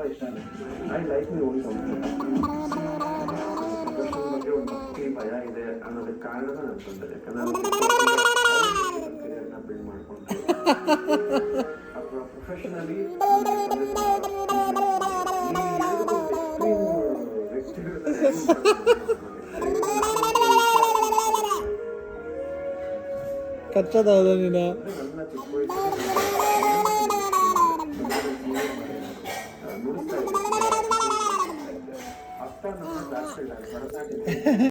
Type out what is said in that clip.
ಇಷ್ಟ I like my own ಬಗ್ಗೆ ಒಂದು ಭಯ ಇದೆ ಅನ್ನೋದಕ್ಕೆ ಕಾರಣ ನಾನು ತಂದೆ. ಯಾಕಂದ್ರೆ ಬಿಲ್ಡ್ ಮಾಡ್ಕೊಂಡು ಅಥವಾ ಪ್ರೊಫೆಷನಲಿ ಕಚ್ಚದ ನೀನು ನನ್ನ ಚಿಕ್ಕ ವಯಸ್ಸಲ್ಲಿ ನುಡಿಸ್ತಾ ಇದ್ದೆ. ಅಪ್ಪ ನಮ್ಮ ಜಾಸ್ತಿ ಭರತನಾಟ್ಯ